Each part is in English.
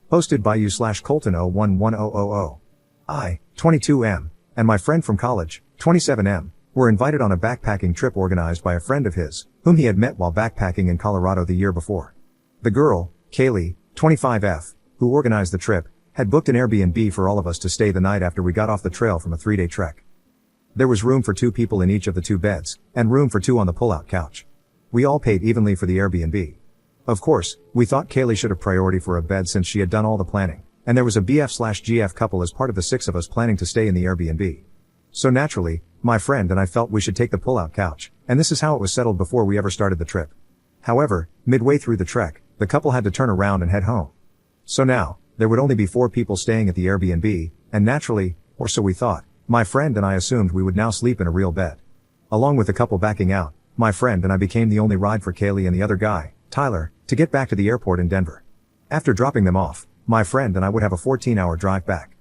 Hosted by you/Colton011000. I, 22M, and my friend from college, 27M, were invited on a backpacking trip organized by a friend of his, whom he had met while backpacking in Colorado the year before. The girl, Kaylee, 25F, who organized the trip, had booked an Airbnb for all of us to stay the night after we got off the trail from a 3-day trek. There was room for 2 people in each of the 2 beds, and room for 2 on the pull-out couch. We all paid evenly for the Airbnb. Of course, we thought Kaylee should have priority for a bed since she had done all the planning, and there was a BF/GF couple as part of the 6 of us planning to stay in the Airbnb. So naturally, my friend and I felt we should take the pull-out couch, and this is how it was settled before we ever started the trip. However, midway through the trek, the couple had to turn around and head home. So now, there would only be 4 people staying at the Airbnb, and naturally, or so we thought, my friend and I assumed we would now sleep in a real bed. Along with the couple backing out, my friend and I became the only ride for Kaylee and the other guy, Tyler, to get back to the airport in Denver. After dropping them off, my friend and I would have a 14-hour drive back.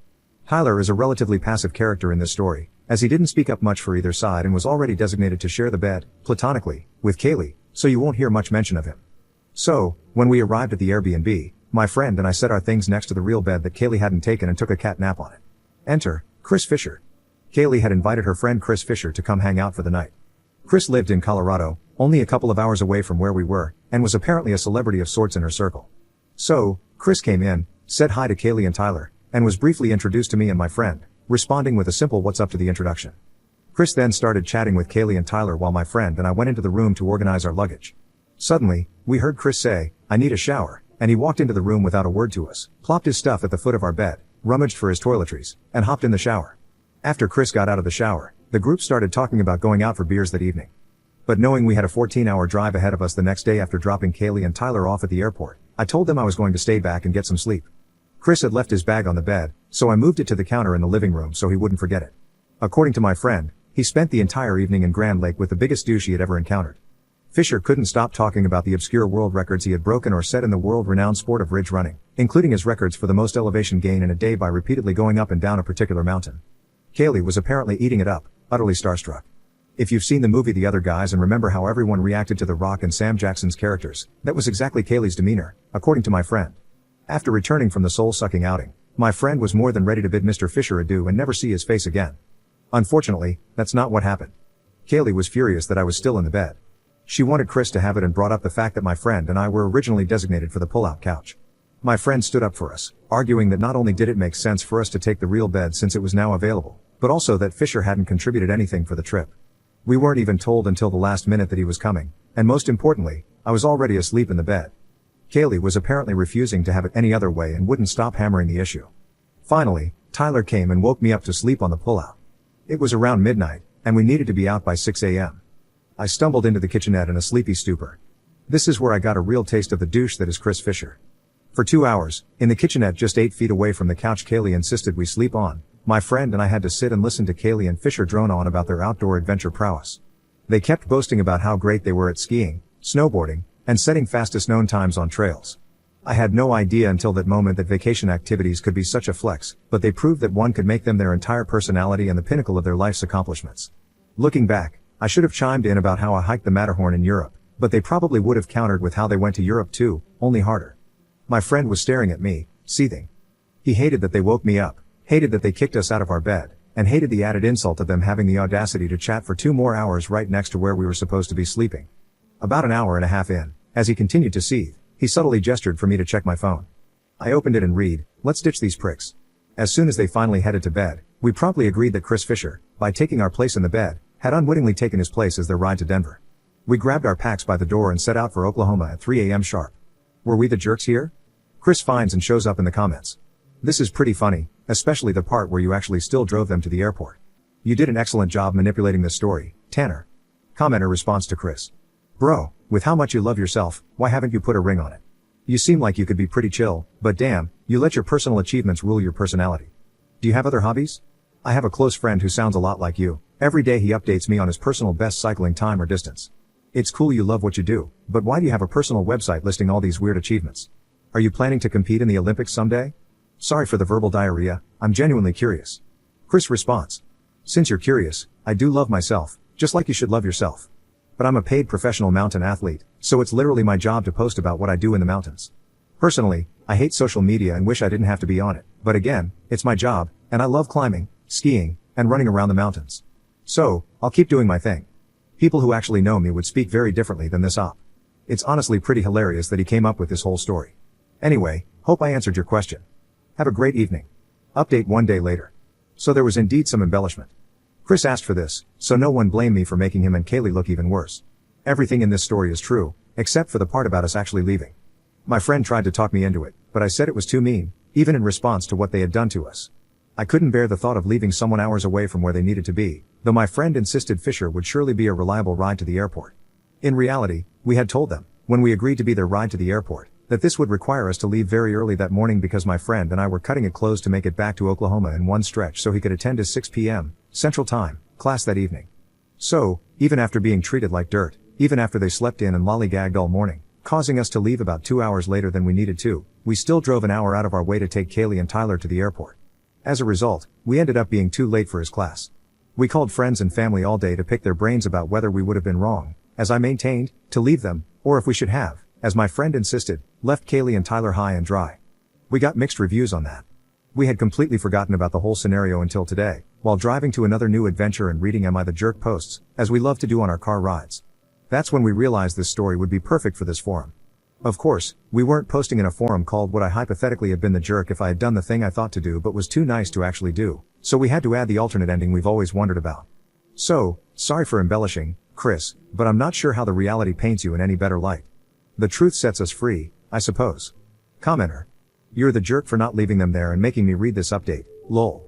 Tyler is a relatively passive character in this story, as he didn't speak up much for either side and was already designated to share the bed, platonically, with Kaylee, so you won't hear much mention of him. So, when we arrived at the Airbnb, my friend and I set our things next to the real bed that Kaylee hadn't taken and took a cat nap on it. Enter, Chris Fisher. Kaylee had invited her friend Chris Fisher to come hang out for the night. Chris lived in Colorado, only a couple of hours away from where we were, and was apparently a celebrity of sorts in her circle. So, Chris came in, said hi to Kaylee and Tyler, and was briefly introduced to me and my friend, responding with a simple "what's up" to the introduction. Chris then started chatting with Kaylee and Tyler while my friend and I went into the room to organize our luggage. Suddenly, we heard Chris say, "I need a shower," and he walked into the room without a word to us, plopped his stuff at the foot of our bed, rummaged for his toiletries, and hopped in the shower. After Chris got out of the shower, the group started talking about going out for beers that evening. But knowing we had a 14-hour drive ahead of us the next day after dropping Kaylee and Tyler off at the airport, I told them I was going to stay back and get some sleep. Chris had left his bag on the bed, so I moved it to the counter in the living room so he wouldn't forget it. According to my friend, he spent the entire evening in Grand Lake with the biggest douche he had ever encountered. Fisher couldn't stop talking about the obscure world records he had broken or set in the world-renowned sport of ridge running, including his records for the most elevation gain in a day by repeatedly going up and down a particular mountain. Kaylee was apparently eating it up, utterly starstruck. If you've seen the movie The Other Guys and remember how everyone reacted to The Rock and Sam Jackson's characters, that was exactly Kaylee's demeanor, according to my friend. After returning from the soul-sucking outing, my friend was more than ready to bid Mr. Fisher adieu and never see his face again. Unfortunately, that's not what happened. Kaylee was furious that I was still in the bed. She wanted Chris to have it and brought up the fact that my friend and I were originally designated for the pull-out couch. My friend stood up for us, arguing that not only did it make sense for us to take the real bed since it was now available, but also that Fisher hadn't contributed anything for the trip. We weren't even told until the last minute that he was coming, and most importantly, I was already asleep in the bed. Kaylee was apparently refusing to have it any other way and wouldn't stop hammering the issue. Finally, Tyler came and woke me up to sleep on the pullout. It was around midnight, and we needed to be out by 6 a.m. I stumbled into the kitchenette in a sleepy stupor. This is where I got a real taste of the douche that is Chris Fisher. For 2 hours, in the kitchenette just 8 feet away from the couch Kaylee insisted we sleep on, my friend and I had to sit and listen to Kaylee and Fisher drone on about their outdoor adventure prowess. They kept boasting about how great they were at skiing, snowboarding, and setting fastest known times on trails. I had no idea until that moment that vacation activities could be such a flex, but they proved that one could make them their entire personality and the pinnacle of their life's accomplishments. Looking back, I should have chimed in about how I hiked the Matterhorn in Europe, but they probably would have countered with how they went to Europe too, only harder. My friend was staring at me, seething. He hated that they woke me up, hated that they kicked us out of our bed, and hated the added insult of them having the audacity to chat for 2 more hours right next to where we were supposed to be sleeping. About an hour and a half in, as he continued to seethe, he subtly gestured for me to check my phone. I opened it and read, "Let's ditch these pricks." As soon as they finally headed to bed, we promptly agreed that Chris Fisher, by taking our place in the bed, had unwittingly taken his place as their ride to Denver. We grabbed our packs by the door and set out for Oklahoma at 3 a.m. sharp. Were we the jerks here? Chris finds and shows up in the comments. This is pretty funny, especially the part where you actually still drove them to the airport. You did an excellent job manipulating this story, Tanner. Commenter responds to Chris. Bro, with how much you love yourself, why haven't you put a ring on it? You seem like you could be pretty chill, but damn, you let your personal achievements rule your personality. Do you have other hobbies? I have a close friend who sounds a lot like you. Every day he updates me on his personal best cycling time or distance. It's cool you love what you do, but why do you have a personal website listing all these weird achievements? Are you planning to compete in the Olympics someday? Sorry for the verbal diarrhea, I'm genuinely curious. Chris responds. Since you're curious, I do love myself, just like you should love yourself. But I'm a paid professional mountain athlete, so it's literally my job to post about what I do in the mountains. Personally, I hate social media and wish I didn't have to be on it, but again, it's my job, and I love climbing, skiing, and running around the mountains. So, I'll keep doing my thing. People who actually know me would speak very differently than this op. It's honestly pretty hilarious that he came up with this whole story. Anyway, hope I answered your question. Have a great evening. Update 1 day later. So there was indeed some embellishment. Chris asked for this, so no one blame me for making him and Kaylee look even worse. Everything in this story is true, except for the part about us actually leaving. My friend tried to talk me into it, but I said it was too mean, even in response to what they had done to us. I couldn't bear the thought of leaving someone hours away from where they needed to be, though my friend insisted Fisher would surely be a reliable ride to the airport. In reality, we had told them, when we agreed to be their ride to the airport, that this would require us to leave very early that morning because my friend and I were cutting it close to make it back to Oklahoma in one stretch so he could attend his 6 p.m. Central Time class that evening. So, even after being treated like dirt, even after they slept in and lollygagged all morning, causing us to leave about 2 hours later than we needed to, we still drove an hour out of our way to take Kaylee and Tyler to the airport. As a result, we ended up being too late for his class. We called friends and family all day to pick their brains about whether we would have been wrong, as I maintained, to leave them, or if we should have, as my friend insisted, left Kaylee and Tyler high and dry. We got mixed reviews on that. We had completely forgotten about the whole scenario until today, while driving to another new adventure and reading Am I the Jerk posts, as we love to do on our car rides. That's when we realized this story would be perfect for this forum. Of course, we weren't posting in a forum called Would I Hypothetically Have Been the Jerk If I Had Done the Thing I Thought to Do but was too nice to actually do, so we had to add the alternate ending we've always wondered about. So, sorry for embellishing, Chris, but I'm not sure how the reality paints you in any better light. The truth sets us free, I suppose. Commenter. You're the jerk for not leaving them there and making me read this update, lol.